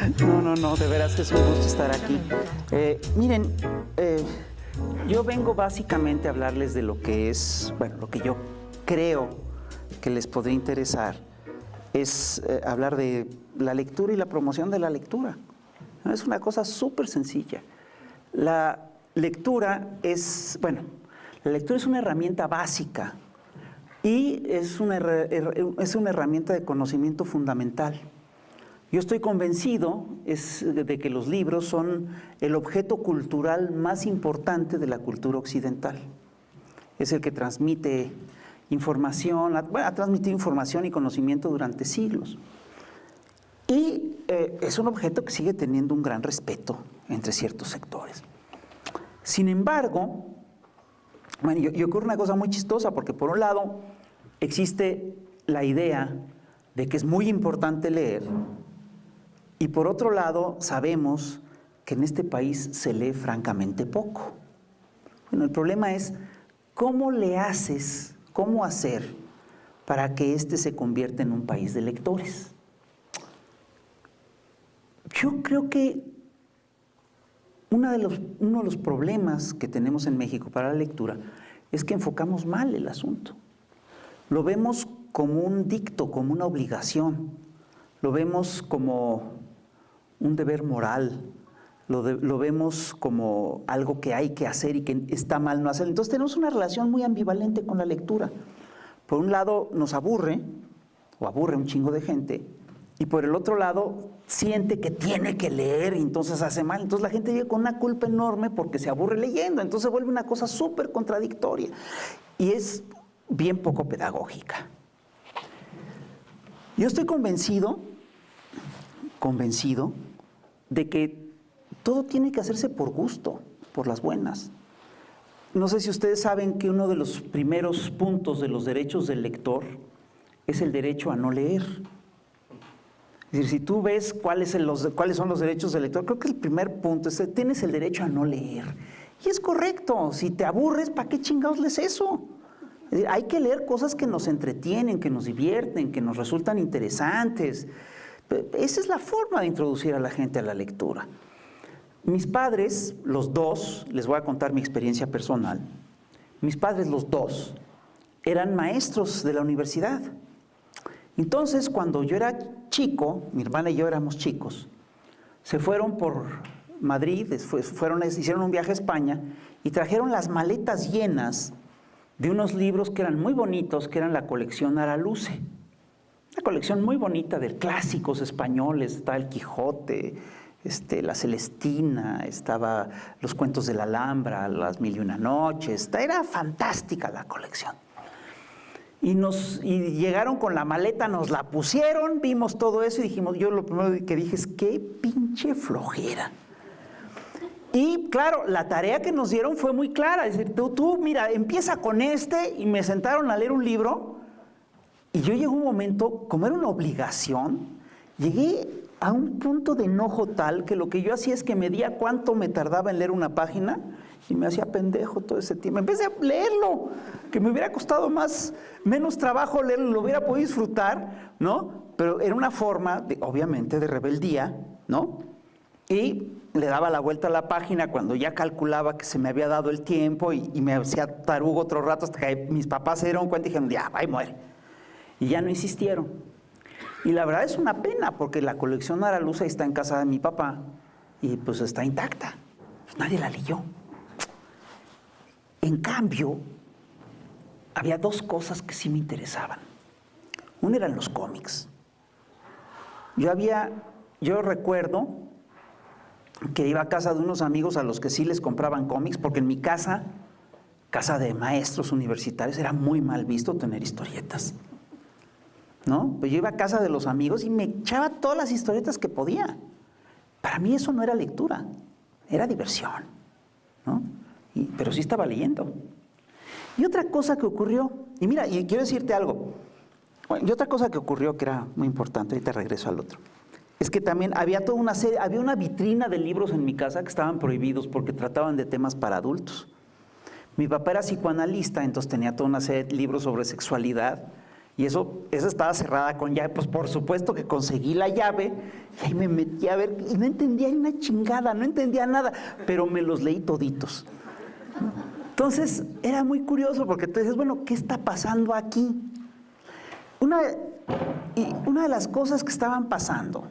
No, de veras que es un gusto estar aquí. Miren, yo vengo básicamente a hablarles de lo que es, bueno, lo que yo creo que les podría interesar, es hablar de la lectura y la promoción de la lectura. Es una cosa súper sencilla. La lectura es, bueno, la lectura es una herramienta básica y es una herramienta de conocimiento fundamental. Yo estoy convencido de que los libros son el objeto cultural más importante de la cultura occidental. Es el que transmite información, ha transmitido información y conocimiento durante siglos. Y es un objeto que sigue teniendo un gran respeto entre ciertos sectores. Sin embargo, bueno, y ocurre una cosa muy chistosa, porque por un lado existe la idea de que es muy importante leer, y por otro lado sabemos que en este país se lee francamente poco. Bueno, el problema es cómo le haces, cómo hacer para que este se convierta en un país de lectores. Yo creo que uno de los problemas que tenemos en México para la lectura es que enfocamos mal el asunto. Lo vemos como un dicto, como una obligación. Lo vemos como un deber moral. Lo vemos como algo que hay que hacer y que está mal no hacerlo. Entonces tenemos una relación muy ambivalente con la lectura. Por un lado nos aburre, o aburre un chingo de gente, y por el otro lado siente que tiene que leer y entonces hace mal. Entonces la gente llega con una culpa enorme porque se aburre leyendo, entonces se vuelve una cosa súper contradictoria y es bien poco pedagógica. Yo estoy convencido de que todo tiene que hacerse por gusto, por las buenas. No sé si ustedes saben que uno de los primeros puntos de los derechos del lector es el derecho a no leer. Es decir, si tú ves cuáles son los derechos del lector, creo que el primer punto es que tienes el derecho a no leer. Y es correcto, si te aburres, ¿para qué chingados lees eso? Es decir, hay que leer cosas que nos entretienen, que nos divierten, que nos resultan interesantes. Esa es la forma de introducir a la gente a la lectura. Mis padres, los dos, les voy a contar mi experiencia personal, mis padres los dos eran maestros de la universidad. Entonces, cuando yo era chico, mi hermana y yo éramos chicos, se fueron por Madrid, hicieron un viaje a España y trajeron las maletas llenas de unos libros que eran muy bonitos, que eran la colección Araluce. Una colección muy bonita de clásicos españoles, estaba el Quijote, la Celestina, estaba los cuentos de la Alhambra, las Mil y una Noches, era fantástica la colección. Y llegaron con la maleta, nos la pusieron, vimos todo eso y dijimos, yo lo primero que dije es, qué pinche flojera. Y claro, la tarea que nos dieron fue muy clara, es decir, tú mira, empieza con y me sentaron a leer un libro y yo llegué a un momento, como era una obligación, llegué a un punto de enojo tal que lo que yo hacía es que medía cuánto me tardaba en leer una página y me hacía pendejo todo ese tiempo. En vez de leerlo, que me hubiera costado menos trabajo leerlo, lo hubiera podido disfrutar, ¿no? Pero era una forma, obviamente, de rebeldía, ¿no? Y le daba la vuelta a la página cuando ya calculaba que se me había dado el tiempo y me hacía tarugo otro rato hasta que mis papás se dieron cuenta y dijeron, ya, va y muere. Y ya no insistieron. Y la verdad es una pena porque la colección Araluce está en casa de mi papá y pues está intacta. Pues nadie la leyó. En cambio, había dos cosas que sí me interesaban. Una eran los cómics. Yo recuerdo que iba a casa de unos amigos a los que sí les compraban cómics, porque en mi casa de maestros universitarios, era muy mal visto tener historietas, ¿no? Pues yo iba a casa de los amigos y me echaba todas las historietas que podía. Para mí eso no era lectura, era diversión, ¿no? Pero sí estaba leyendo. Y otra cosa que ocurrió, y mira, y quiero decirte algo, y otra cosa que ocurrió que era muy importante, ahorita regreso al otro, es que también había había una vitrina de libros en mi casa que estaban prohibidos porque trataban de temas para adultos. Mi papá era psicoanalista, entonces tenía toda una serie de libros sobre sexualidad Y esa estaba cerrada con llave, pues por supuesto que conseguí la llave y ahí me metí a ver y no entendía ni una chingada, no entendía nada, pero me los leí toditos. Entonces era muy curioso porque tú dices, bueno, ¿qué está pasando aquí? Una de las cosas que estaban pasando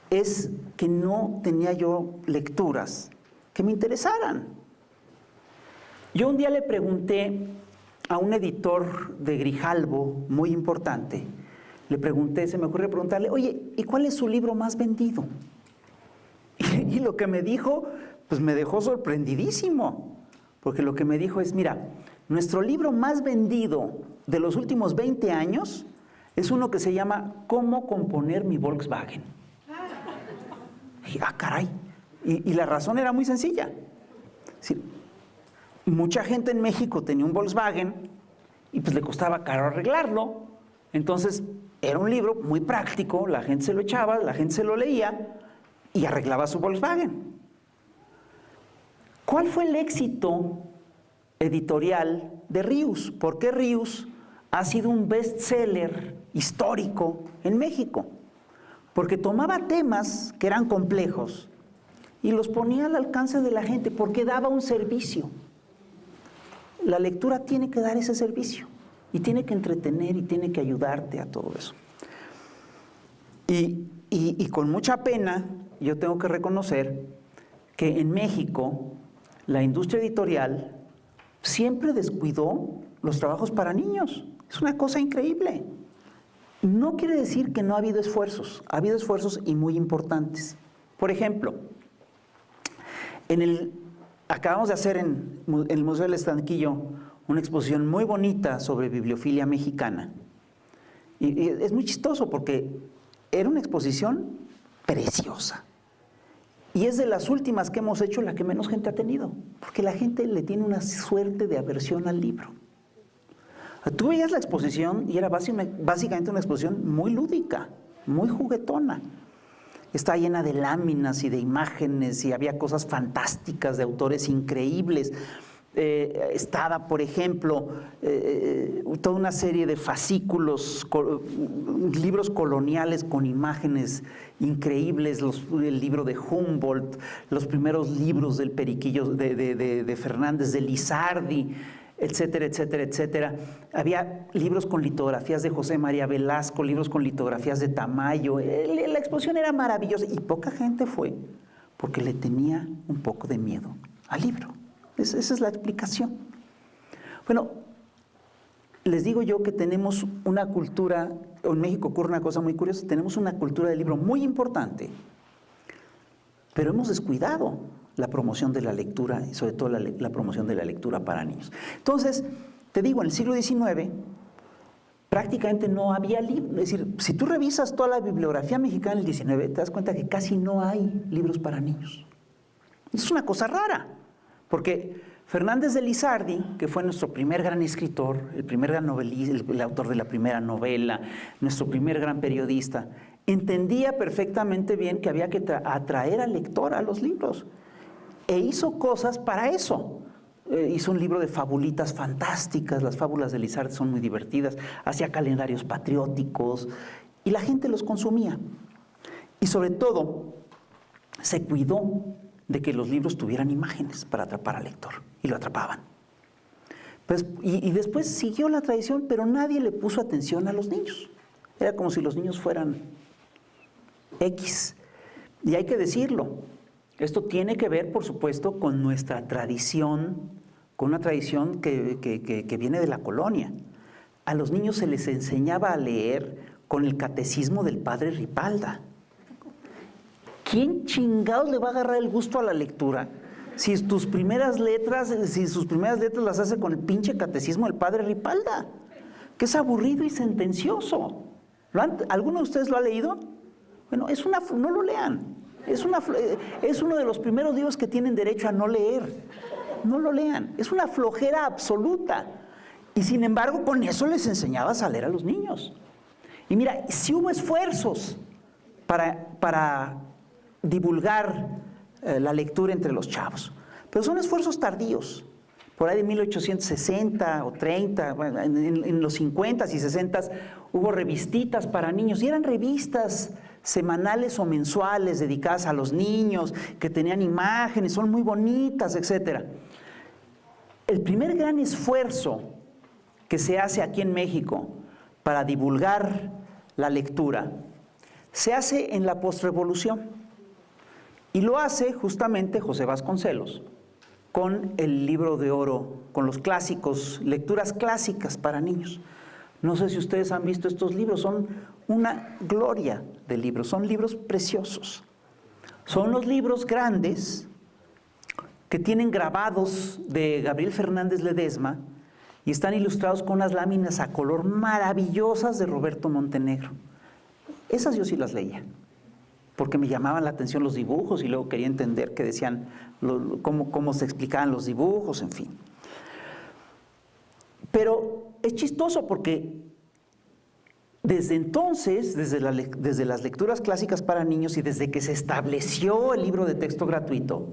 es que no tenía yo lecturas que me interesaran. Yo un día le pregunté a un editor de Grijalbo muy importante, le pregunté, se me ocurrió preguntarle, oye, ¿y cuál es su libro más vendido? Y lo que me dijo, pues me dejó sorprendidísimo, porque lo que me dijo es, mira, nuestro libro más vendido de los últimos 20 años es uno que se llama ¿Cómo componer mi Volkswagen? Y dije, caray, y la razón era muy sencilla. Es decir, mucha gente en México tenía un Volkswagen y pues le costaba caro arreglarlo. Entonces era un libro muy práctico, la gente se lo echaba, la gente se lo leía y arreglaba su Volkswagen. ¿Cuál fue el éxito editorial de Ríos? ¿Por qué Ríos ha sido un bestseller histórico en México? Porque tomaba temas que eran complejos y los ponía al alcance de la gente porque daba un servicio. La lectura tiene que dar ese servicio y tiene que entretener y tiene que ayudarte a todo eso. Y con mucha pena yo tengo que reconocer que en México la industria editorial siempre descuidó los trabajos para niños. Es una cosa increíble. No quiere decir que no ha habido esfuerzos y muy importantes. Por ejemplo, acabamos de hacer en el Museo del Estanquillo una exposición muy bonita sobre bibliofilia mexicana. Y es muy chistoso porque era una exposición preciosa. Y es de las últimas que hemos hecho la que menos gente ha tenido, porque la gente le tiene una suerte de aversión al libro. Tú veías la exposición y era básicamente una exposición muy lúdica, muy juguetona. Está llena de láminas y de imágenes y había cosas fantásticas de autores increíbles. Estaba, por ejemplo, toda una serie de fascículos, libros coloniales con imágenes increíbles, el libro de Humboldt, los primeros libros del Periquillo de Fernández, de Lizardi, etcétera, etcétera, etcétera. Había libros con litografías de José María Velasco, libros con litografías de Tamayo. La exposición era maravillosa y poca gente fue porque le tenía un poco de miedo al libro. Esa es la explicación. Bueno, les digo yo que tenemos una cultura, en México ocurre una cosa muy curiosa, tenemos una cultura del libro muy importante, pero hemos descuidado la promoción de la lectura y sobre todo la promoción de la lectura para niños. Entonces, te digo, en el siglo XIX prácticamente no había libros, es decir, si tú revisas toda la bibliografía mexicana del XIX, te das cuenta que casi no hay libros para niños. Es una cosa rara, porque Fernández de Lizardi, que fue nuestro primer gran escritor, el primer gran novelista, el autor de la primera novela, nuestro primer gran periodista, entendía perfectamente bien que había que atraer al lector a los libros. E hizo cosas para eso. Hizo un libro de fabulitas fantásticas, las fábulas de Lizardi son muy divertidas, hacía calendarios patrióticos y la gente los consumía. Y sobre todo, se cuidó de que los libros tuvieran imágenes para atrapar al lector, y lo atrapaban. Pues, y después siguió la tradición, pero nadie le puso atención a los niños. Era como si los niños fueran X. Y hay que decirlo, esto tiene que ver, por supuesto, con nuestra tradición, con una tradición que viene de la colonia. A los niños se les enseñaba a leer con el catecismo del padre Ripalda. ¿Quién chingados le va a agarrar el gusto a la lectura si sus primeras letras las hace con el pinche catecismo del padre Ripalda? Que es aburrido y sentencioso. ¿Alguno de ustedes lo ha leído? Bueno, no lo lean. Es uno de los primeros libros que tienen derecho a no leer. No lo lean. Es una flojera absoluta. Y sin embargo, con eso les enseñabas a leer a los niños. Y mira, sí hubo esfuerzos para divulgar la lectura entre los chavos, pero son esfuerzos tardíos. por ahí de 1860 o 30, bueno, en los 50s y 60s hubo revistitas para niños, y eran revistas semanales o mensuales dedicadas a los niños, que tenían imágenes, son muy bonitas, etc. El primer gran esfuerzo que se hace aquí en México para divulgar la lectura se hace en la postrevolución, y lo hace justamente José Vasconcelos con el Libro de Oro, con los clásicos, lecturas clásicas para niños. No sé si ustedes han visto estos libros, son una gloria de libros, son libros preciosos. Son los libros grandes que tienen grabados de Gabriel Fernández Ledesma y están ilustrados con unas láminas a color maravillosas de Roberto Montenegro. Esas yo sí las leía, porque me llamaban la atención los dibujos y luego quería entender qué decían, cómo se explicaban los dibujos, en fin. Pero es chistoso porque desde entonces, desde las lecturas clásicas para niños y desde que se estableció el libro de texto gratuito,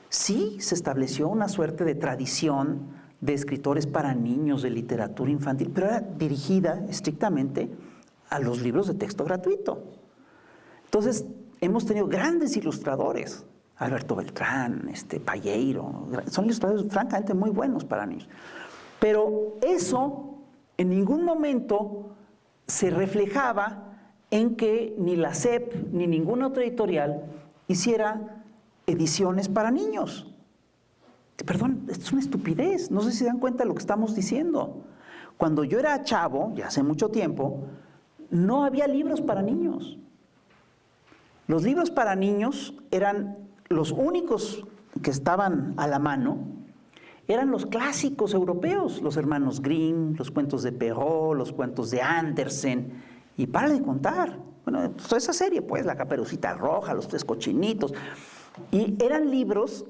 sí se estableció una suerte de tradición de escritores para niños, de literatura infantil, pero era dirigida estrictamente a los libros de texto gratuito. Entonces, hemos tenido grandes ilustradores, Alberto Beltrán, Palleiro, son ilustradores francamente muy buenos para niños. Pero eso en ningún momento se reflejaba en que ni la SEP ni ninguna otra editorial hiciera ediciones para niños. Perdón, es una estupidez, no sé si se dan cuenta de lo que estamos diciendo. Cuando yo era chavo, ya hace mucho tiempo, no había libros para niños. Los libros para niños eran los únicos que estaban a la mano, eran los clásicos europeos, los hermanos Grimm, los cuentos de Perrault, los cuentos de Andersen, y para de contar. Bueno, toda esa serie, pues, La Caperucita Roja, Los Tres Cochinitos, y eran libros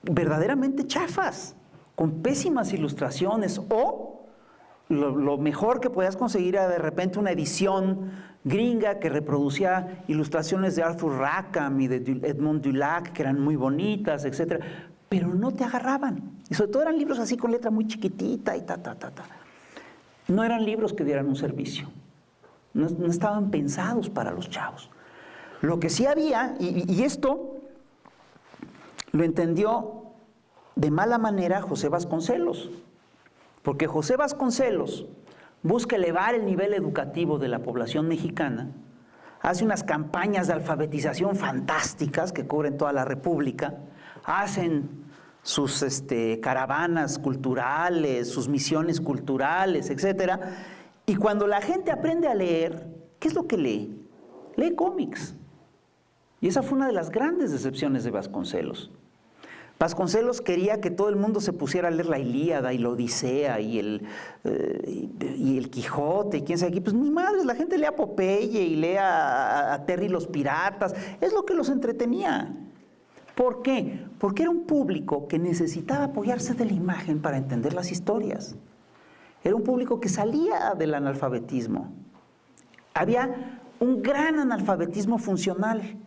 verdaderamente chafas, con pésimas ilustraciones, o lo mejor que podías conseguir era de repente una edición gringa que reproducía ilustraciones de Arthur Rackham y de Edmond Dulac, que eran muy bonitas, etc. Pero no te agarraban. Y sobre todo eran libros así con letra muy chiquitita y No eran libros que dieran un servicio. No estaban pensados para los chavos. Lo que sí había, y esto lo entendió de mala manera José Vasconcelos, porque José Vasconcelos busca elevar el nivel educativo de la población mexicana, hace unas campañas de alfabetización fantásticas que cubren toda la República, hacen sus caravanas culturales, sus misiones culturales, etc. Y cuando la gente aprende a leer, ¿qué es lo que lee? Lee cómics. Y esa fue una de las grandes decepciones de Vasconcelos. Vasconcelos quería que todo el mundo se pusiera a leer la Ilíada y la Odisea y el Quijote y quién sabe qué. Pues ni madre, la gente lee a Popeye y lee a Terry y los Piratas. Es lo que los entretenía. ¿Por qué? Porque era un público que necesitaba apoyarse de la imagen para entender las historias. Era un público que salía del analfabetismo. Había un gran analfabetismo funcional.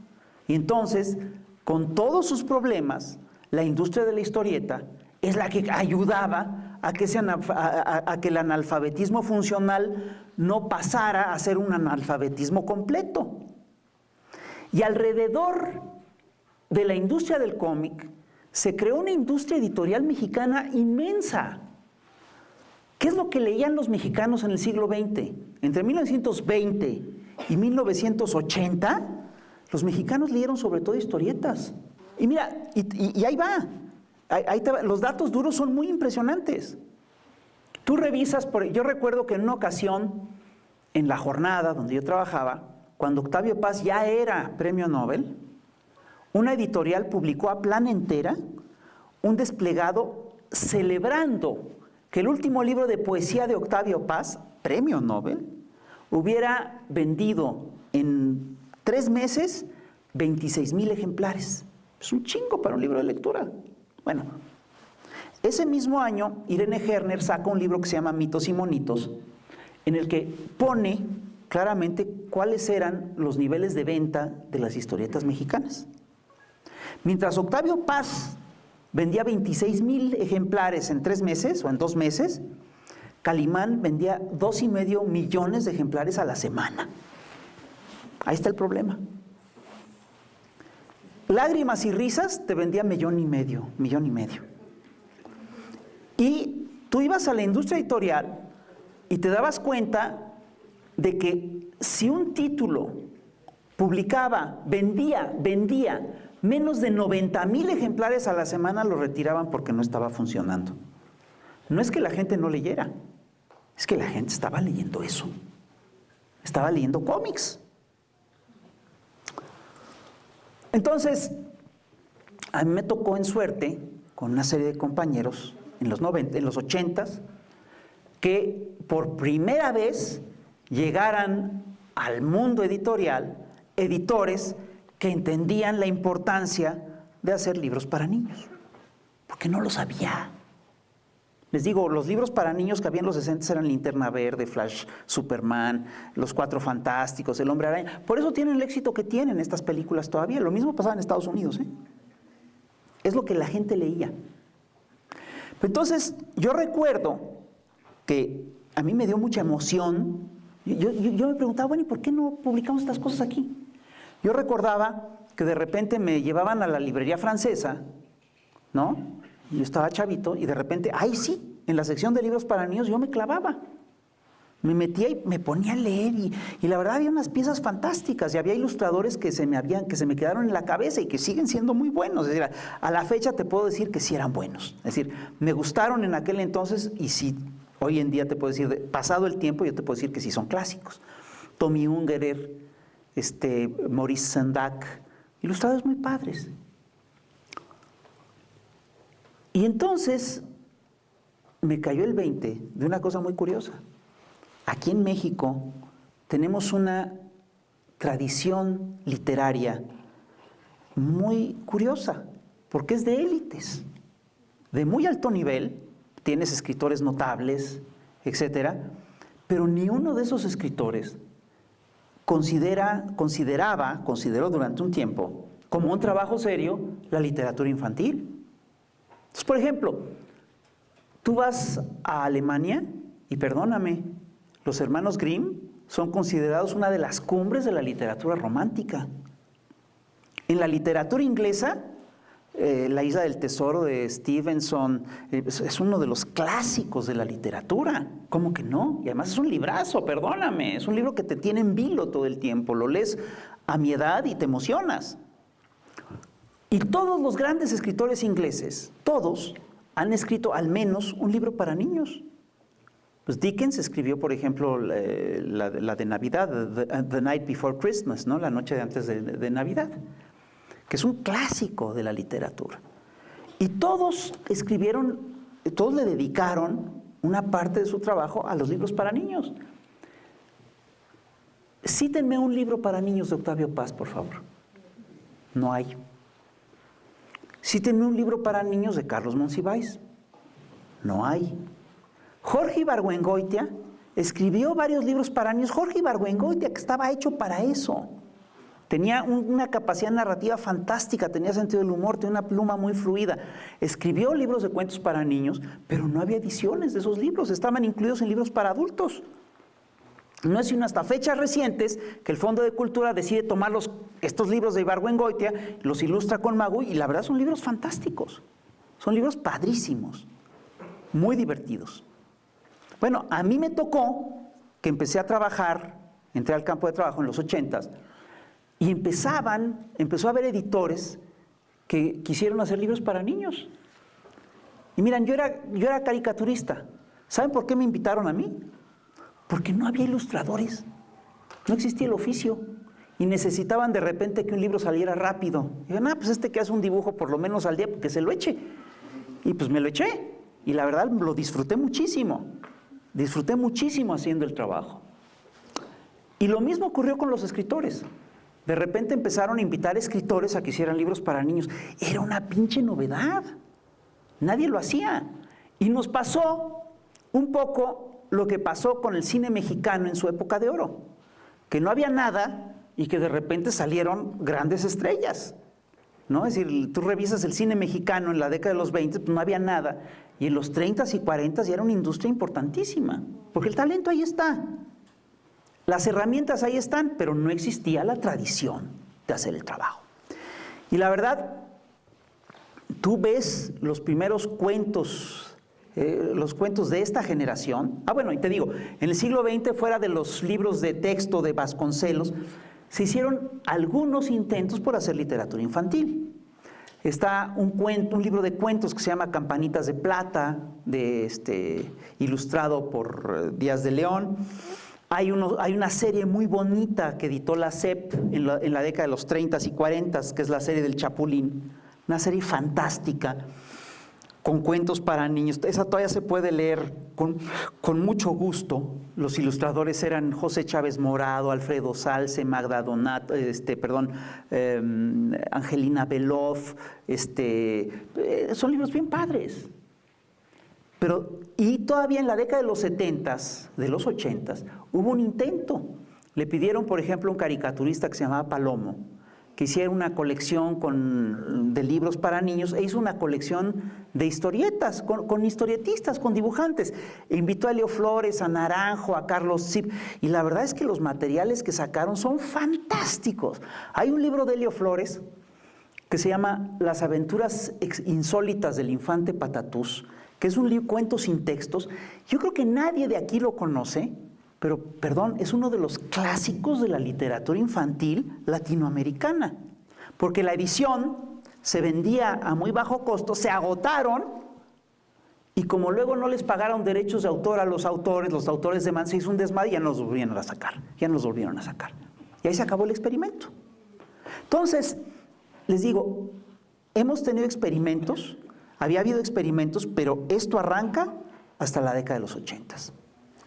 Y entonces, con todos sus problemas, la industria de la historieta es la que ayudaba a que el analfabetismo funcional no pasara a ser un analfabetismo completo. Y alrededor de la industria del cómic se creó una industria editorial mexicana inmensa. ¿Qué es lo que leían los mexicanos en el siglo XX? Entre 1920 y 1980, los mexicanos leyeron sobre todo historietas. Y mira, y ahí va. Los datos duros son muy impresionantes. Tú revisas, yo recuerdo que en una ocasión, en La Jornada, donde yo trabajaba, cuando Octavio Paz ya era premio Nobel, una editorial publicó a plana entera un desplegado celebrando que el último libro de poesía de Octavio Paz, premio Nobel, hubiera vendido en 3 meses 26,000 ejemplares. Es un chingo para un libro de lectura. Bueno, ese mismo año Irene Herner saca un libro que se llama Mitos y Monitos, en el que pone claramente cuáles eran los niveles de venta de las historietas mexicanas. Mientras Octavio Paz vendía 26,000 ejemplares en 3 meses o en 2 meses. Calimán vendía 2,5 millones de ejemplares a la semana. Ahí está el problema. Lágrimas y risas te vendía 1,5 millones. Y tú ibas a la industria editorial y te dabas cuenta de que si un título vendía menos de 90,000 ejemplares a la semana, lo retiraban porque no estaba funcionando. No es que la gente no leyera, es que la gente estaba leyendo eso. Estaba leyendo cómics. Entonces, a mí me tocó en suerte, con una serie de compañeros, en los 80s, que por primera vez llegaran al mundo editorial editores que entendían la importancia de hacer libros para niños, porque no lo sabía. Les digo, los libros para niños que había en los 60 eran Linterna Verde, Flash, Superman, Los Cuatro Fantásticos, El Hombre Araña. Por eso tienen el éxito que tienen estas películas todavía. Lo mismo pasaba en Estados Unidos, ¿eh? Es lo que la gente leía. Entonces, yo recuerdo que a mí me dio mucha emoción. Yo me preguntaba, bueno, ¿y por qué no publicamos estas cosas aquí? Yo recordaba que de repente me llevaban a la librería francesa, ¿no? Yo estaba chavito y de repente, ¡ay sí! En la sección de libros para niños yo me clavaba. Me metía y me ponía a leer y la verdad había unas piezas fantásticas y había ilustradores que se me quedaron en la cabeza y que siguen siendo muy buenos. Es decir, a la fecha te puedo decir que sí eran buenos. Es decir, me gustaron en aquel entonces y sí, hoy en día te puedo decir, pasado el tiempo, yo te puedo decir que sí son clásicos. Tommy Ungerer, Maurice Sendak, ilustradores muy padres. Y entonces me cayó el 20 de una cosa muy curiosa. Aquí en México tenemos una tradición literaria muy curiosa, porque es de élites, de muy alto nivel, tienes escritores notables, etcétera, pero ni uno de esos escritores consideró durante un tiempo como un trabajo serio la literatura infantil. Entonces, por ejemplo, tú vas a Alemania y perdóname, los hermanos Grimm son considerados una de las cumbres de la literatura romántica. En la literatura inglesa, La Isla del Tesoro de Stevenson es uno de los clásicos de la literatura. ¿Cómo que no? Y además es un librazo, perdóname, es un libro que te tiene en vilo todo el tiempo, lo lees a mi edad y te emocionas. Y todos los grandes escritores ingleses, todos, han escrito al menos un libro para niños. Pues Dickens escribió, por ejemplo, la de Navidad, The Night Before Christmas, ¿no? La noche de antes de Navidad, que es un clásico de la literatura. Y todos le dedicaron una parte de su trabajo a los libros para niños. Cítenme un libro para niños de Octavio Paz, por favor. No hay. Cítenme un libro para niños de Carlos Monsiváis. No hay. Jorge Ibargüengoitia escribió varios libros para niños. Jorge Ibargüengoitia, que estaba hecho para eso. Tenía una capacidad narrativa fantástica, tenía sentido del humor, tenía una pluma muy fluida. Escribió libros de cuentos para niños, pero no había ediciones de esos libros, estaban incluidos en libros para adultos. No es sino hasta fechas recientes que el Fondo de Cultura decide tomar estos libros de Ibargüengoitia, los ilustra con Magui, y la verdad son libros fantásticos. Son libros padrísimos, muy divertidos. Bueno, a mí me tocó que empecé a trabajar, entré al campo de trabajo en los 80s, y empezó a haber editores que quisieron hacer libros para niños. Y miran, yo era caricaturista. ¿Saben por qué me invitaron a mí? Porque no había ilustradores, no existía el oficio y necesitaban de repente que un libro saliera rápido. Y dijeron, pues que hace un dibujo por lo menos al día, porque se lo eche. Y pues me lo eché y la verdad lo disfruté muchísimo haciendo el trabajo. Y lo mismo ocurrió con los escritores. De repente empezaron a invitar escritores a que hicieran libros para niños. Era una pinche novedad, nadie lo hacía. Y nos pasó un poco lo que pasó con el cine mexicano en su época de oro, que no había nada y que de repente salieron grandes estrellas. ¿no? Es decir, tú revisas el cine mexicano en la década de los 20, pues no había nada. Y en los 30s y 40s ya era una industria importantísima, porque el talento ahí está. Las herramientas ahí están, pero no existía la tradición de hacer el trabajo. Y la verdad, tú ves los primeros cuentos, los cuentos de esta generación. Bueno, y te digo, en el siglo XX, fuera de los libros de texto de Vasconcelos, se hicieron algunos intentos por hacer literatura infantil. Está un libro de cuentos que se llama Campanitas de Plata, ilustrado por Díaz de León. Hay una serie muy bonita que editó la SEP en la década de los 30s y 40s, que es la serie del Chapulín. Una serie fantástica, con cuentos para niños. Esa todavía se puede leer con mucho gusto. Los ilustradores eran José Chávez Morado, Alfredo Salce, Magda Donato, Angelina Beloff. Son libros bien padres. Y todavía en la década de los 70s, de los 80s, hubo un intento. Le pidieron, por ejemplo, a un caricaturista que se llamaba Palomo, que hiciera una colección de libros para niños, e hizo una colección de historietas, con historietistas, con dibujantes. E invitó a Elio Flores, a Naranjo, a Carlos Zip, y la verdad es que los materiales que sacaron son fantásticos. Hay un libro de Elio Flores que se llama Las aventuras insólitas del infante Patatús, que es un cuento sin textos. Yo creo que nadie de aquí lo conoce, pero, perdón, es uno de los clásicos de la literatura infantil latinoamericana, porque la edición se vendía a muy bajo costo, se agotaron, y como luego no les pagaron derechos de autor a los autores de se hizo un desmadre y ya nos volvieron a sacar, y ahí se acabó el experimento. Entonces, les digo, hemos tenido experimentos, había habido experimentos, pero esto arranca hasta la década de los 80s.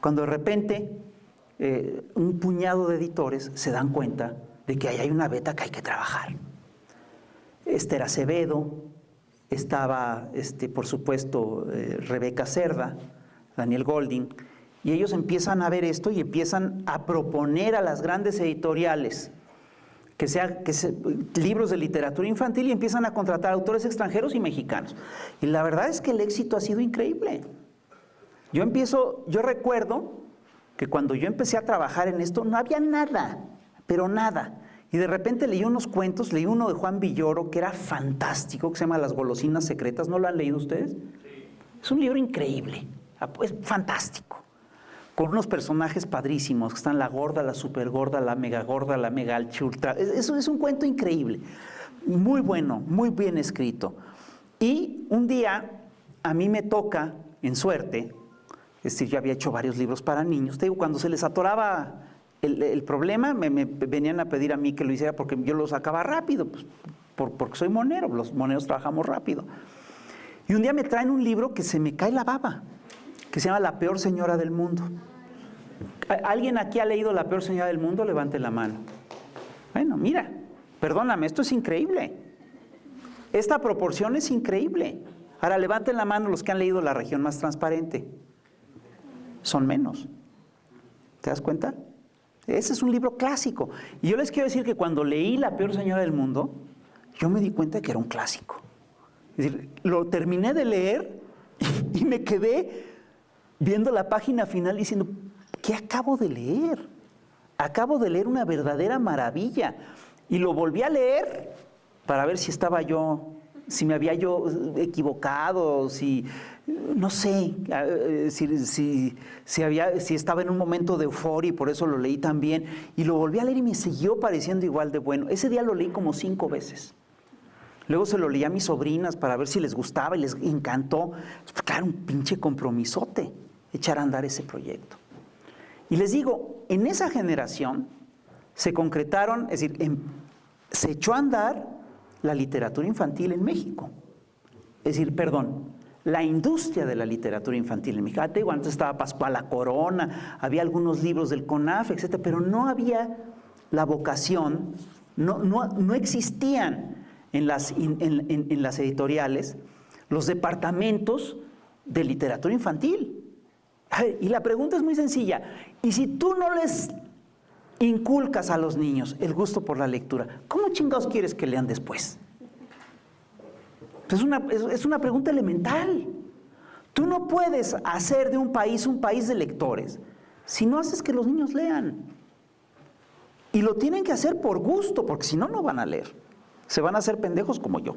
Cuando de repente un puñado de editores se dan cuenta de que ahí hay una beta que hay que trabajar. Esther Acevedo, estaba, por supuesto, Rebeca Cerda, Daniel Golding, y ellos empiezan a ver esto y empiezan a proponer a las grandes editoriales libros de literatura infantil, y empiezan a contratar autores extranjeros y mexicanos. Y la verdad es que el éxito ha sido increíble. Yo recuerdo que cuando yo empecé a trabajar en esto no había nada, pero nada. Y de repente leí unos cuentos, leí uno de Juan Villoro que era fantástico, que se llama Las golosinas secretas. ¿No lo han leído ustedes? Sí. Es un libro increíble, es fantástico, con unos personajes padrísimos, que están la gorda, la supergorda, la mega ultra. Eso es un cuento increíble, muy bueno, muy bien escrito. Y un día a mí me toca, en suerte, es decir, yo había hecho varios libros para niños. Te digo, cuando se les atoraba el problema, me venían a pedir a mí que lo hiciera porque yo lo sacaba rápido, pues, porque soy monero, los moneros trabajamos rápido. Y un día me traen un libro que se me cae la baba, que se llama La peor señora del mundo. ¿Alguien aquí ha leído La peor señora del mundo? Levante la mano. Bueno, mira, perdóname, esto es increíble. Esta proporción es increíble. Ahora, levanten la mano los que han leído La región más transparente. Son menos. ¿Te das cuenta? Ese es un libro clásico. Y yo les quiero decir que cuando leí La peor señora del mundo, yo me di cuenta que era un clásico. Es decir, lo terminé de leer y me quedé viendo la página final diciendo, ¿qué acabo de leer? Acabo de leer una verdadera maravilla. Y lo volví a leer para ver si me había yo equivocado, no sé, si estaba en un momento de euforia y por eso lo leí tan bien. Y lo volví a leer y me siguió pareciendo igual de bueno. Ese día lo leí como 5 veces. Luego se lo leí a mis sobrinas para ver si les gustaba y les encantó. Claro, un pinche compromisote echar a andar ese proyecto. Y les digo, en esa generación se concretaron, es decir, se echó a andar la literatura infantil en México. Es decir, la industria de la literatura infantil en México. Antes estaba Pascual La Corona, había algunos libros del CONAF, etc., pero no había la vocación, no existían en las editoriales los departamentos de literatura infantil. Y la pregunta es muy sencilla. ¿Y si tú no les inculcas a los niños el gusto por la lectura, cómo chingados quieres que lean después? Es una pregunta elemental. Tú no puedes hacer de un país de lectores si no haces que los niños lean. Y lo tienen que hacer por gusto, porque si no, no van a leer. Se van a hacer pendejos como yo.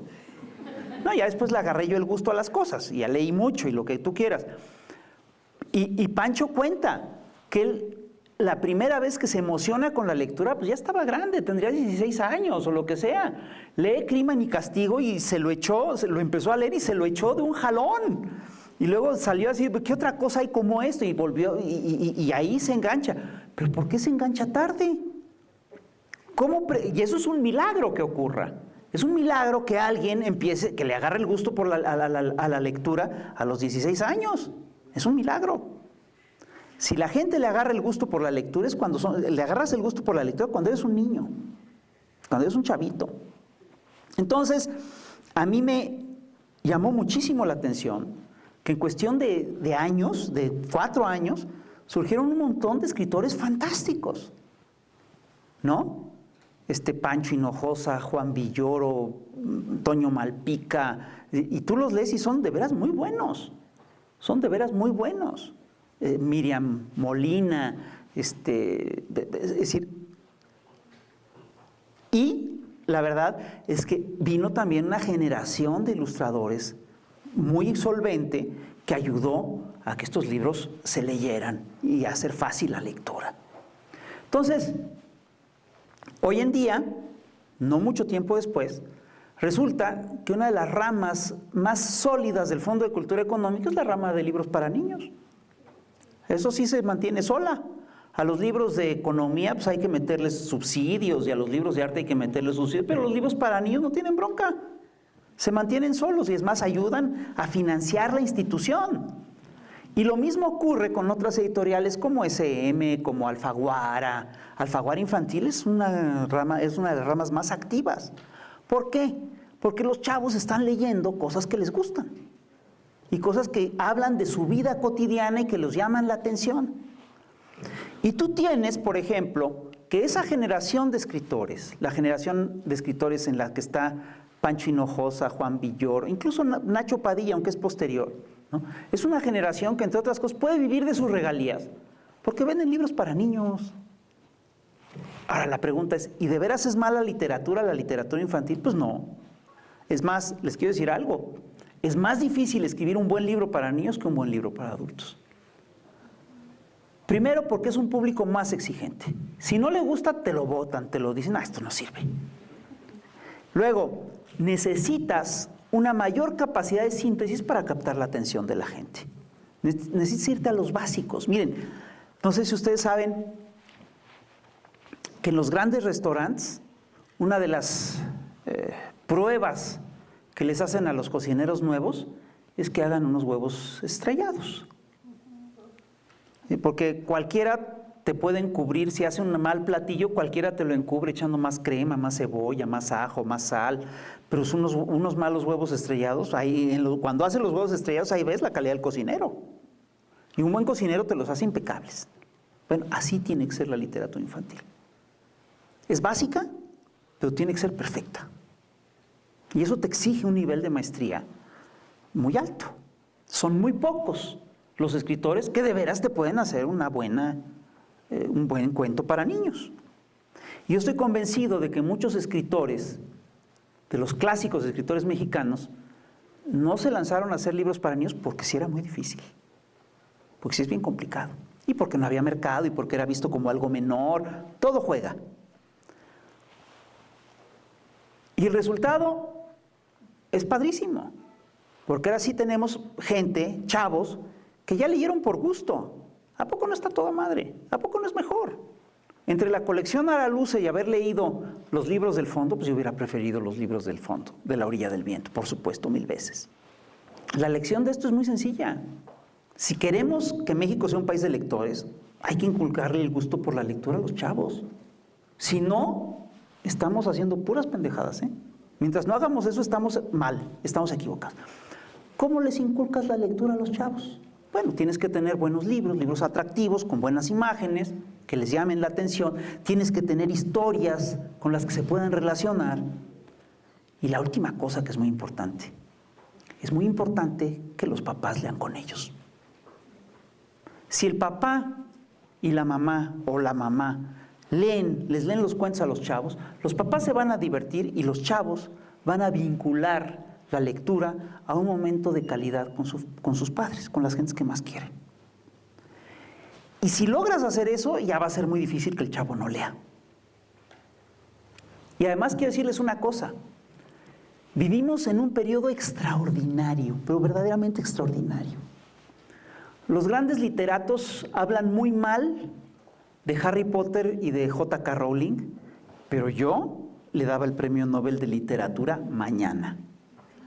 No, ya después le agarré yo el gusto a las cosas, y ya leí mucho y lo que tú quieras. Y Pancho cuenta que él, la primera vez que se emociona con la lectura, pues ya estaba grande, tendría 16 años o lo que sea. Lee Crimen y Castigo y se lo empezó a leer y se lo echó de un jalón. Y luego salió así, ¿qué otra cosa hay como esto? Y volvió, y ahí se engancha. ¿Pero por qué se engancha tarde? Y eso es un milagro que ocurra. Es un milagro que alguien empiece, que le agarre el gusto por a la lectura a los 16 años. Es un milagro. Si la gente le agarra el gusto por la lectura, le agarras el gusto por la lectura cuando eres un niño, cuando eres un chavito. Entonces, a mí me llamó muchísimo la atención que en cuestión de años, de 4 años, surgieron un montón de escritores fantásticos, ¿no? Pancho Hinojosa, Juan Villoro, Toño Malpica, y tú los lees y son de veras muy buenos, Miriam Molina, es decir, y la verdad es que vino también una generación de ilustradores muy solvente que ayudó a que estos libros se leyeran y a hacer fácil la lectura. Entonces, hoy en día, no mucho tiempo después, resulta que una de las ramas más sólidas del Fondo de Cultura Económica es la rama de libros para niños. Eso sí se mantiene sola. A los libros de economía pues hay que meterles subsidios, y a los libros de arte hay que meterles subsidios, pero los libros para niños no tienen bronca. Se mantienen solos y es más, ayudan a financiar la institución. Y lo mismo ocurre con otras editoriales como SM, como Alfaguara. Alfaguara Infantil es una de las ramas más activas. ¿Por qué? Porque los chavos están leyendo cosas que les gustan y cosas que hablan de su vida cotidiana y que los llaman la atención. Y tú tienes, por ejemplo, que esa generación de escritores, la generación de escritores en la que está Pancho Hinojosa, Juan Villoro, incluso Nacho Padilla, aunque es posterior, ¿no? Es una generación que, entre otras cosas, puede vivir de sus regalías porque venden libros para niños. Ahora la pregunta es, ¿y de veras es mala la literatura infantil? Pues no. Es más, les quiero decir algo, es más difícil escribir un buen libro para niños que un buen libro para adultos. Primero porque es un público más exigente. Si no le gusta, te lo botan, te lo dicen, esto no sirve. Luego, necesitas una mayor capacidad de síntesis para captar la atención de la gente. Necesitas irte a los básicos. Miren, no sé si ustedes saben que en los grandes restaurantes, una de las pruebas que les hacen a los cocineros nuevos es que hagan unos huevos estrellados. Porque cualquiera te puede encubrir, si hace un mal platillo, cualquiera te lo encubre echando más crema, más cebolla, más ajo, más sal, pero son unos malos huevos estrellados, cuando hacen los huevos estrellados ahí ves la calidad del cocinero. Y un buen cocinero te los hace impecables. Bueno, así tiene que ser la literatura infantil. Es básica, pero tiene que ser perfecta. Y eso te exige un nivel de maestría muy alto. Son muy pocos los escritores que de veras te pueden hacer un buen cuento para niños. Y yo estoy convencido de que muchos escritores, de los clásicos escritores mexicanos, no se lanzaron a hacer libros para niños porque sí era muy difícil, porque sí es bien complicado, y porque no había mercado, y porque era visto como algo menor, todo juega. Y el resultado es padrísimo, porque ahora sí tenemos gente, chavos, que ya leyeron por gusto. ¿A poco no está toda madre? ¿A poco no es mejor? Entre la colección Araluce y haber leído los libros del fondo, pues yo hubiera preferido los libros del fondo, de La orilla del viento, por supuesto, 1000 veces. La lección de esto es muy sencilla. Si queremos que México sea un país de lectores, hay que inculcarle el gusto por la lectura a los chavos. Si no, estamos haciendo puras pendejadas, ¿eh? Mientras no hagamos eso, estamos mal, estamos equivocados. ¿Cómo les inculcas la lectura a los chavos? Bueno, tienes que tener buenos libros, libros atractivos, con buenas imágenes, que les llamen la atención. Tienes que tener historias con las que se puedan relacionar. Y la última cosa que es muy importante, es muy importante que los papás lean con ellos. Si el papá y la mamá o la mamá les leen los cuentos a los chavos, los papás se van a divertir y los chavos van a vincular la lectura a un momento de calidad con sus padres, con las gentes que más quieren. Y si logras hacer eso, ya va a ser muy difícil que el chavo no lea. Y además quiero decirles una cosa, vivimos en un periodo extraordinario, pero verdaderamente extraordinario. Los grandes literatos hablan muy mal de Harry Potter y de J.K. Rowling, pero yo le daba el premio Nobel de Literatura mañana.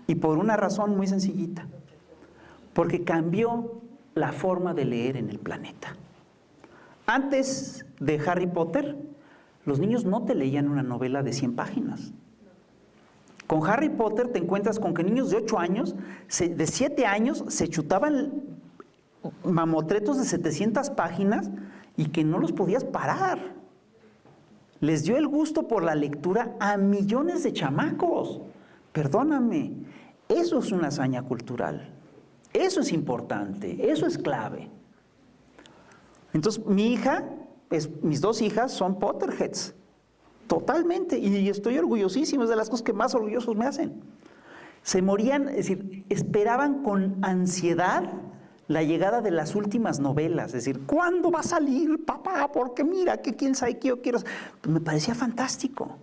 Y por una razón muy sencillita, porque cambió la forma de leer en el planeta. Antes de Harry Potter, los niños no te leían una novela de 100 páginas. Con Harry Potter te encuentras con que niños de 8 años, de 7 años, se chutaban mamotretos de 700 páginas y que no los podías parar. Les dio el gusto por la lectura a millones de chamacos. Perdóname, eso es una hazaña cultural. Eso es importante, eso es clave. Entonces, mis 2 hijas son Potterheads, totalmente, y estoy orgullosísimo, es de las cosas que más orgullosos me hacen. Se morían, es decir, esperaban con ansiedad la llegada de las últimas novelas, es decir, ¿cuándo va a salir, papá? Porque mira, que quién sabe qué yo quiero. Me parecía fantástico.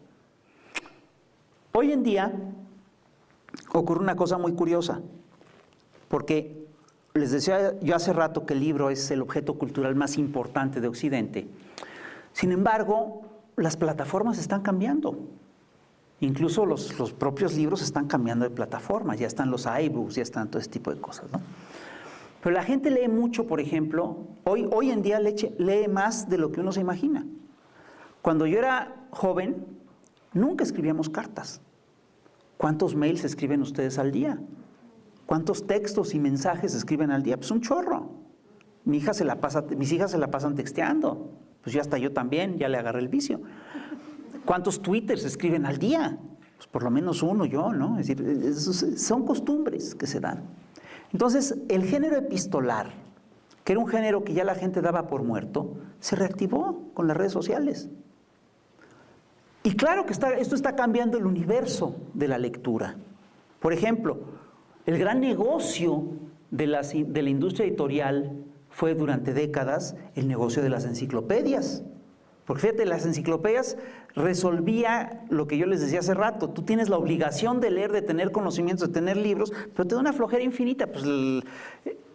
Hoy en día ocurre una cosa muy curiosa, porque les decía yo hace rato que el libro es el objeto cultural más importante de Occidente. Sin embargo, las plataformas están cambiando. Incluso los propios libros están cambiando de plataforma. Ya están los iBooks, ya están todo ese tipo de cosas, ¿no? Pero la gente lee mucho, por ejemplo, hoy en día lee más de lo que uno se imagina. Cuando yo era joven, nunca escribíamos cartas. ¿Cuántos mails escriben ustedes al día? ¿Cuántos textos y mensajes escriben al día? Pues un chorro. Mis hijas se la pasan texteando. Pues ya hasta yo también, ya le agarré el vicio. ¿Cuántos twitters escriben al día? Pues por lo menos uno yo, ¿no? Es decir, son costumbres que se dan. Entonces, el género epistolar, que era un género que ya la gente daba por muerto, se reactivó con las redes sociales. Y claro que esto está cambiando el universo de la lectura. Por ejemplo, el gran negocio de la industria editorial fue durante décadas el negocio de las enciclopedias. Porque fíjate, las enciclopedias resolvía lo que yo les decía hace rato. Tú tienes la obligación de leer, de tener conocimientos, de tener libros, pero te da una flojera infinita. Pues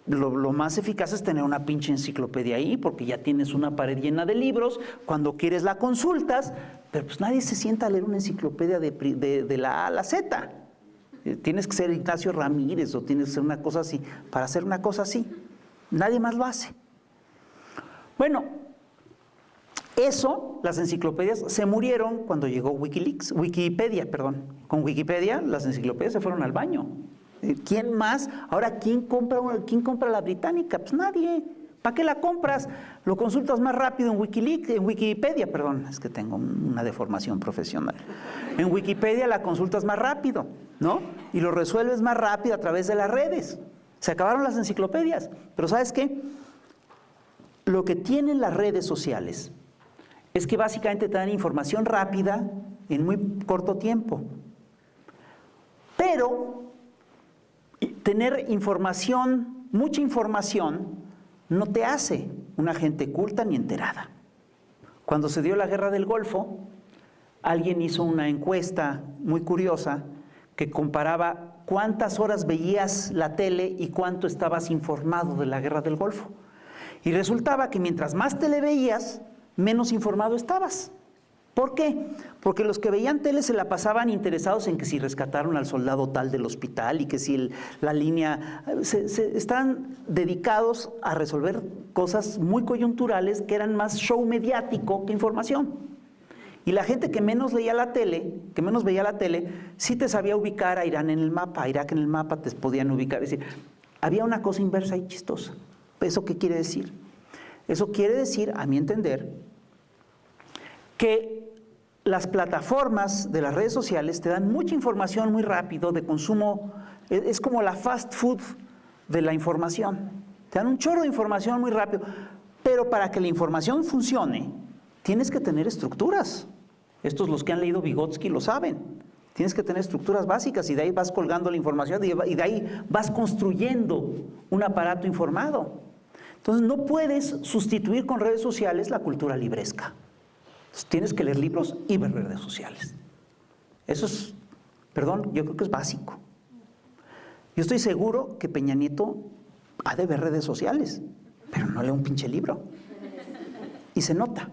lo más eficaz es tener una pinche enciclopedia ahí, porque ya tienes una pared llena de libros. Cuando quieres la consultas, pero pues nadie se sienta a leer una enciclopedia de la A a la Z. Tienes que ser Ignacio Ramírez o tienes que ser una cosa así. Para hacer una cosa así, nadie más lo hace. Bueno, las enciclopedias se murieron cuando llegó Wikipedia, perdón. Con Wikipedia las enciclopedias se fueron al baño. ¿Quién más? Ahora, ¿quién compra la británica? Pues nadie. ¿Para qué la compras? Lo consultas más rápido en Wikipedia, perdón, es que tengo una deformación profesional. En Wikipedia la consultas más rápido, ¿no? Y lo resuelves más rápido a través de las redes. Se acabaron las enciclopedias. Pero ¿sabes qué? Lo que tienen las redes sociales es que básicamente te dan información rápida en muy corto tiempo. Pero tener información, mucha información, no te hace una gente culta ni enterada. Cuando se dio la Guerra del Golfo, alguien hizo una encuesta muy curiosa que comparaba cuántas horas veías la tele y cuánto estabas informado de la Guerra del Golfo. Y resultaba que mientras más tele veías, menos informado estabas. ¿Por qué? Porque los que veían tele se la pasaban interesados en que si rescataron al soldado tal del hospital y que si la línea... Estaban dedicados a resolver cosas muy coyunturales que eran más show mediático que información. Y la gente que menos veía la tele, sí te sabía ubicar a Irán en el mapa, a Irak en el mapa, te podían ubicar. Es decir, había una cosa inversa y chistosa. ¿Eso qué quiere decir? Eso quiere decir, a mi entender, que las plataformas de las redes sociales te dan mucha información muy rápido, de consumo Es como la fast food de la información. Te dan un chorro de información muy rápido, pero para que la información funcione, tienes que tener estructuras. Estos, los que han leído Vygotsky, lo saben. Tienes que tener estructuras básicas y de ahí vas colgando la información y de ahí vas construyendo un aparato informado. Entonces no puedes sustituir con redes sociales la cultura libresca. Entonces, tienes que leer libros y ver redes sociales. Eso es, perdón, yo creo que es básico. Yo estoy seguro que Peña Nieto ha de ver redes sociales, pero no lee un pinche libro. Y se nota.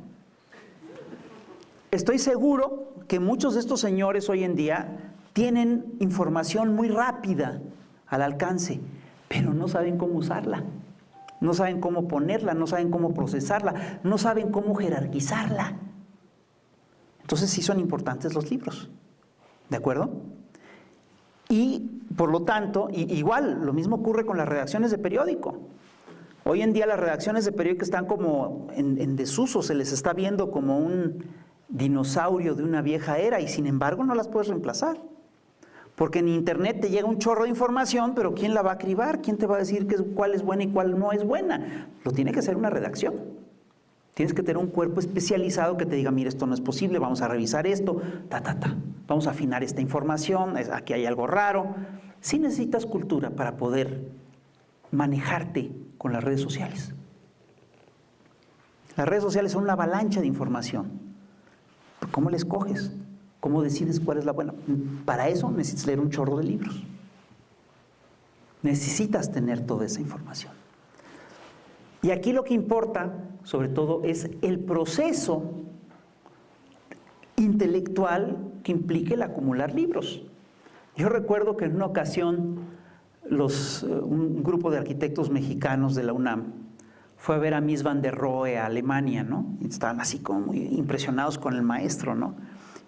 Estoy seguro que muchos de estos señores hoy en día tienen información muy rápida al alcance, pero no saben cómo usarla, no saben cómo ponerla, no saben cómo procesarla, no saben cómo jerarquizarla. Entonces sí son importantes los libros, ¿de acuerdo? Y por lo tanto, igual lo mismo ocurre con las redacciones de periódico. Hoy en día las redacciones de periódico están como en desuso, se les está viendo como un dinosaurio de una vieja era y sin embargo no las puedes reemplazar. Porque en internet te llega un chorro de información, pero ¿quién la va a cribar? ¿Quién te va a decir cuál es buena y cuál no es buena? Lo tiene que hacer una redacción. Tienes que tener un cuerpo especializado que te diga, mira, esto no es posible, vamos a revisar esto, vamos a afinar esta información, aquí hay algo raro. Sí necesitas cultura para poder manejarte con las redes sociales. Las redes sociales son una avalancha de información. ¿Cómo la escoges? ¿Cómo decides cuál es la buena? Para eso necesitas leer un chorro de libros. Necesitas tener toda esa información. Y aquí lo que importa, sobre todo, es el proceso intelectual que implique el acumular libros. Yo recuerdo que en una ocasión un grupo de arquitectos mexicanos de la UNAM fue a ver a Mies van der Rohe a Alemania, ¿no? Y estaban así como muy impresionados con el maestro, ¿no?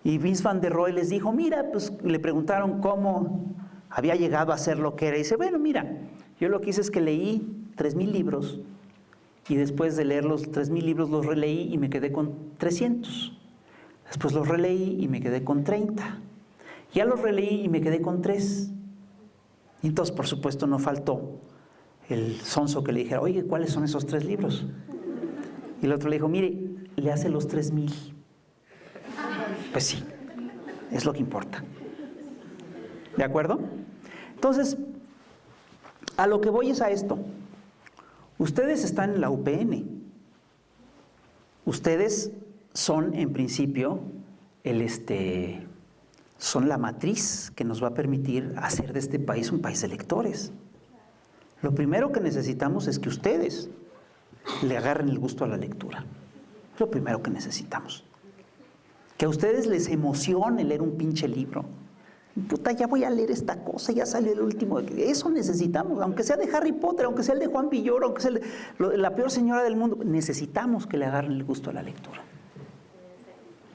Y Mies van der Rohe les dijo, mira, pues le preguntaron cómo había llegado a ser lo que era. Y dice, bueno, mira, yo lo que hice es que leí 3,000 libros y después de leer los 3,000 libros los releí y me quedé con 300. Después los releí y me quedé con 30. Ya los releí y me quedé con 3. Y entonces, por supuesto, no faltó el sonso que le dijera, oye, ¿cuáles son esos 3 libros? Y el otro le dijo, mire, le hace los 3,000. Pues sí, es lo que importa. ¿De acuerdo? Entonces, a lo que voy es a esto. Ustedes están en la UPN. Ustedes son, en principio, son la matriz que nos va a permitir hacer de este país un país de lectores. Lo primero que necesitamos es que ustedes le agarren el gusto a la lectura. Es lo primero que necesitamos. Que a ustedes les emocione leer un pinche libro. Puta, ya voy a leer esta cosa, ya salió el último. Eso necesitamos, aunque sea de Harry Potter, aunque sea el de Juan Villoro, aunque sea la peor señora del mundo. Necesitamos que le agarren el gusto a la lectura.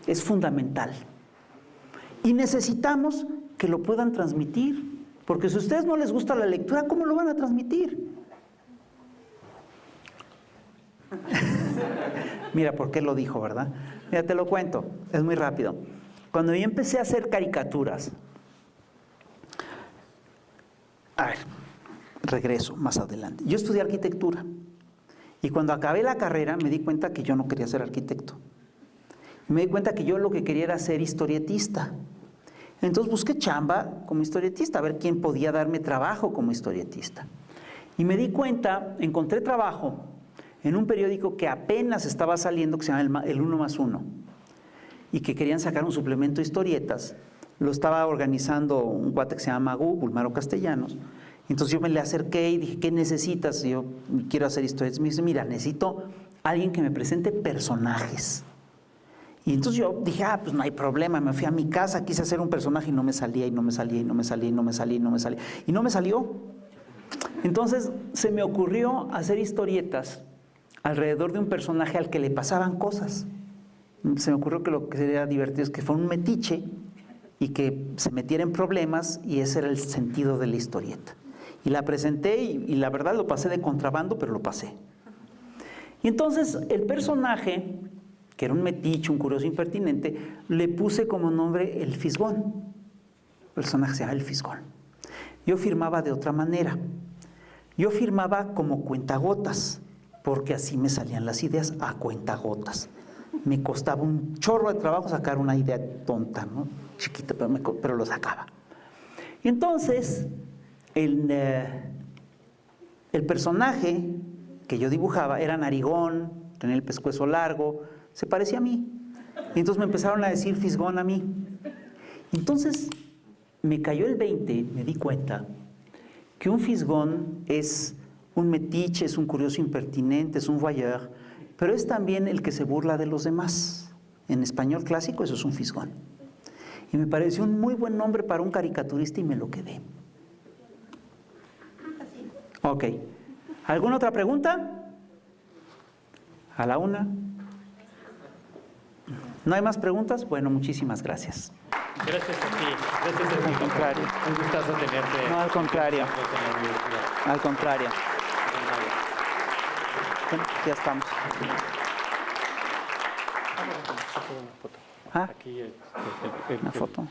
Es fundamental. Y necesitamos que lo puedan transmitir. Porque si a ustedes no les gusta la lectura, ¿cómo lo van a transmitir? Mira, ¿por qué lo dijo, verdad? Mira, te lo cuento, es muy rápido. Cuando yo empecé a hacer caricaturas, a ver, regreso más adelante. Yo estudié arquitectura y cuando acabé la carrera me di cuenta que yo no quería ser arquitecto. Me di cuenta que yo lo que quería era ser historietista. Entonces busqué chamba como historietista, a ver quién podía darme trabajo como historietista. Y me di cuenta, encontré trabajo en un periódico que apenas estaba saliendo, que se llama El 1+1, y que querían sacar un suplemento de historietas. Lo estaba organizando un cuate que se llama Bulmaro Castellanos. Entonces yo me le acerqué y dije, ¿qué necesitas? Y yo quiero hacer historietas. Me dice, mira, necesito alguien que me presente personajes. Y entonces yo dije, pues no hay problema, me fui a mi casa, quise hacer un personaje y no me salía, y no me salía, y no me salía, y no me salía, y no me salía. Y no me salió. Entonces se me ocurrió hacer historietas alrededor de un personaje al que le pasaban cosas. Se me ocurrió que lo que sería divertido es que fuera un metiche y que se metiera en problemas, y ese era el sentido de la historieta. Y la presenté y la verdad lo pasé de contrabando, pero lo pasé. Y entonces el personaje, que era un metiche, un curioso impertinente, le puse como nombre el Fisgón. El personaje se llama el Fisgón. yo firmaba de otra manera. Yo firmaba como cuentagotas, porque así me salían las ideas a cuentagotas. Me costaba un chorro de trabajo sacar una idea tonta, ¿no? Chiquita, pero lo sacaba. Y entonces, el personaje que yo dibujaba era narigón, tenía el pescuezo largo, se parecía a mí. Y entonces me empezaron a decir fisgón a mí. Entonces me cayó el 20, me di cuenta que un fisgón es un metiche, es un curioso impertinente, es un voyeur, pero es también el que se burla de los demás. En español clásico eso es un fisgón. Y me pareció un muy buen nombre para un caricaturista y me lo quedé. Ok. ¿Alguna otra pregunta? ¿A la una? ¿No hay más preguntas? Bueno, muchísimas gracias. Gracias a ti. Gracias a ti. Al contrario. Un gustazo tenerte. No, al contrario. Al contrario. Bueno, ya estamos. Aquí Una foto.